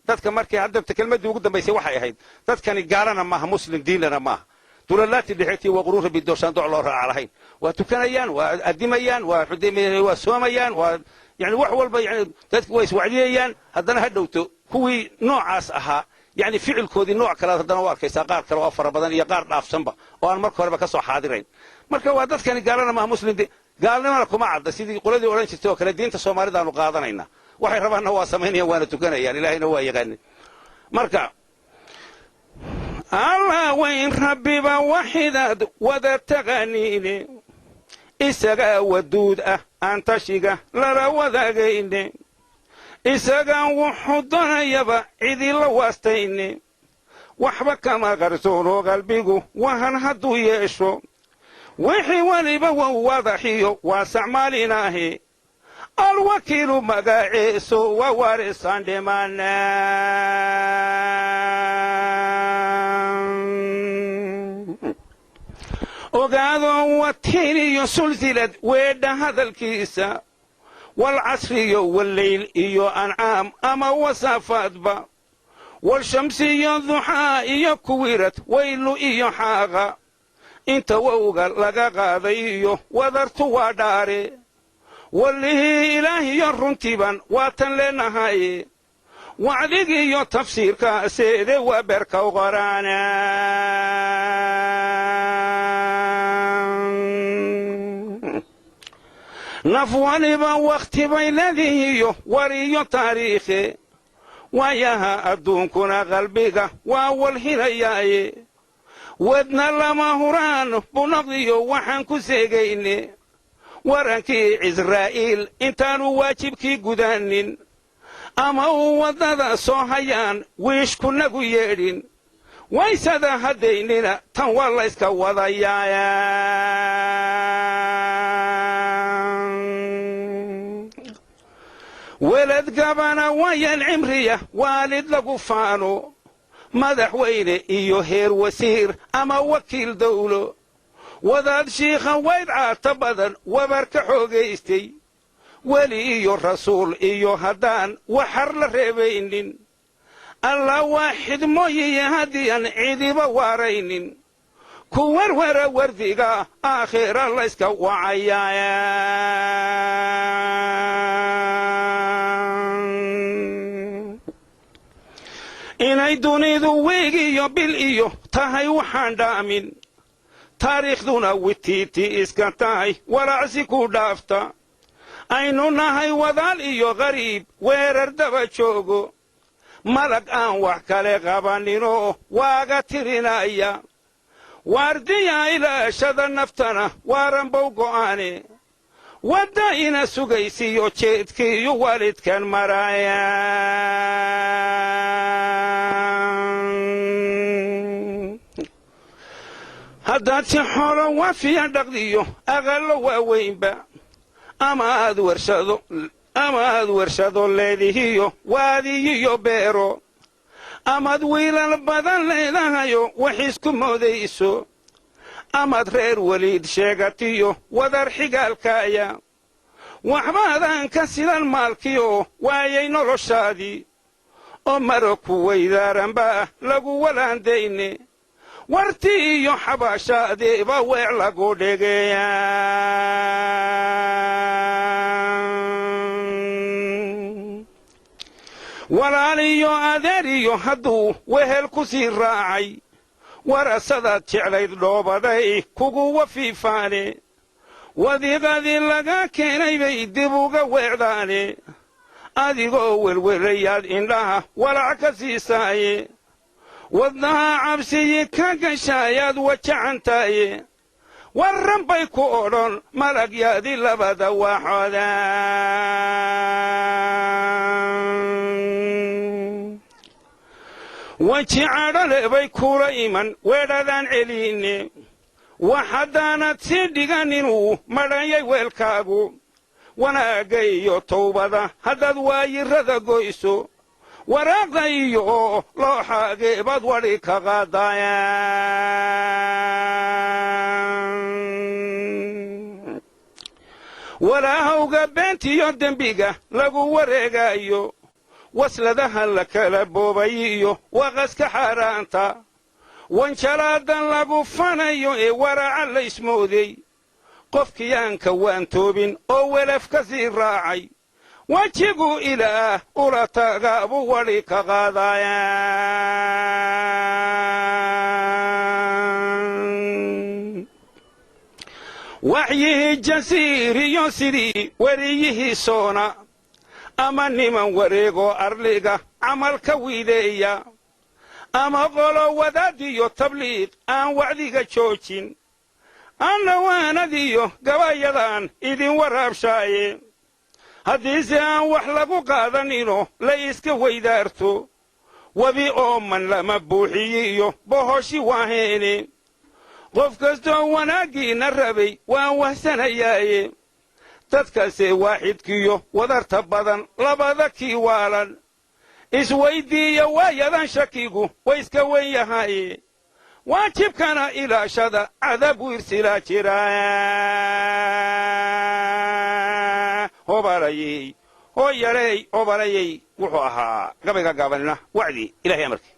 dadka markii hadda kelmadii ugu dambaysay waxay ahayd dadkani gaalana maaha muslim diinlana maaha dulalaati dhixeetii waa quruura bidooshaan doc loo raaca lahayn waa tukanayaan waa adimayaan waa xudeemayaan waa soomayaan waa yani wax walba yani dadku way iswacdiyayaan haddana ha dhowto kuwii noocaas ahaa يعني فعل كودي نوع كلا هذا نوع كيسا قار كلا وفر بدن يقار ضعف سنبا وأنا مركو هربا كسو حاضرين مركو وادت كان قالنا ما مسلم دي قالنا لكم عاد سيدي قولي أورانج تستوى كلا دين تسومالي دانو قاضنينا وحي ربنا هو سميني وانا تكنا يعني إلهي هو يغني مركا الله وين ربي بوحداد وذا تغنيني إساقا ودود أنت شيقا لرا وذا غيني isaga wuxuu doonayaba cidi la waastayne waxba kama qarsoon qalbigu wahan haduu yeesho wixii waliba wadaxiyo waa sacmaalinahi alwakiilu magaciisu waa warisan dhimana ogaado watiniyo sulsilad weedha hadalkiisa والعصر والليل إيو أنعام أما وصفات با والشمس إيو الضحى إيو كويرت ويلو إيو حاغا انت ووغا لغا غاذا إيو وذرت وداري والله إلهي يرنتبا واتن لنهاي وعدك إيو تفسير كاسيد وبركا وغرانا نفواني وقت بينذيه وريو تاريخي وياها أدون كنا قلبيك وأول هرياي ودنا لما هران بنقضيو وحن كسيقيني ورانكي إسرائيل انتانو واجبكي قدانين أما هو ذا صوحيان ويش كنا قيرين ويسادا هدينينا تنوال إسكا وضيايا ولد قبانا ويا العمرية والد لقفانو مدح ويني إيو هير وسير أما وكيل دولو وذاد شيخا ويدعا تبدا وبرك حوغيستي ولي إيو الرسول إيو هدان وحر لريبينين الله واحد موي هديا عيدي بوارينين كوار ورا ورديقا آخر الله اسكا وعيايا inay dunidu weegiyo bil iyo tahay waxaan dhaamin taariikhduna witiiti iska tahay walaacsi ku dhaafta aynu nahay wadaal iyo qariib weerar daba joogo malag aan wax kale qabanino waaga tirinaya waardiya ilaashada naftana waaran bow go'aane wadda ina sugaysiyo jeedkiiyo waalidkan maraya haddaad si xoolo wafiya dhaqdiyo aqallo waaweynba ama aad warshado leedihiyo waadiyiyo beero amaad wiilal badan leedahayo wax isku moodayso amaad reer waliid sheegatiyo wadar xigaalkaaya waxbaadaan ka sidan maalkiyo waayay noloshaadii oo maro ku weydaaranba lagu walaandayne warti iyo xabaashadeeba weec lagu dhegeeya walaaliyo adeeriyo hadduu wehel ku sii raacay warasadaad jeclayd dhoobaday kugu wafiifaane wadiiqadii laga keenay bay dib uga weecdaane adigoo welwelayaad indhaha walac ka siisaaye wadnaha cabsiyi ka gashaayaad wajacantaaye warran bay ku odhan malagyaadii labada waaxooda weji cadhale bay kula iman weedhadaan celiine wax haddaanad sii dhiganinuu madhanyay weelkaagu wanaagga iyo towbada haddaad waayirada goyso waraaqda iyo looxaageebad wadhi ka qaadayaan walaahowga beentiyo dembiga lagu wareegayo wasladaha la kala boobayiyo waqaska xaaraanta wanjalaadan lagu fanayo ee waraca la ismooday qofkiyaanka waan toobin oo welaf ka sii raacay wajigu ilaah ula tagaabu wali ka qaadayaan waxyihii jasiiriyo sidii wariyihii soona ama niman wareegoo arliga camal ka wiideeya ama qolo wadaadiyo tabliiq aan wacdiga joojin anna waanadiyo gabayadaan idin waraabshaaye haddiise aan wax lagu qaadanino la iska weydaarto webi ooman lama buuxiyiyo bohoshi waaheene qof kastoo wanaaggiinna rabay waan wahsanayaaye dadkase waaxidkiyo wadarta badan labada kii waalan isweyddiiya waayadan shakigu way iska wen yahaye waajibkana ilaashada cadab wiirsilaa jiraa hobarayey oo yareey obarayey wuxuu ahaa gabayga gaabanina wacdi ilaahay amarkii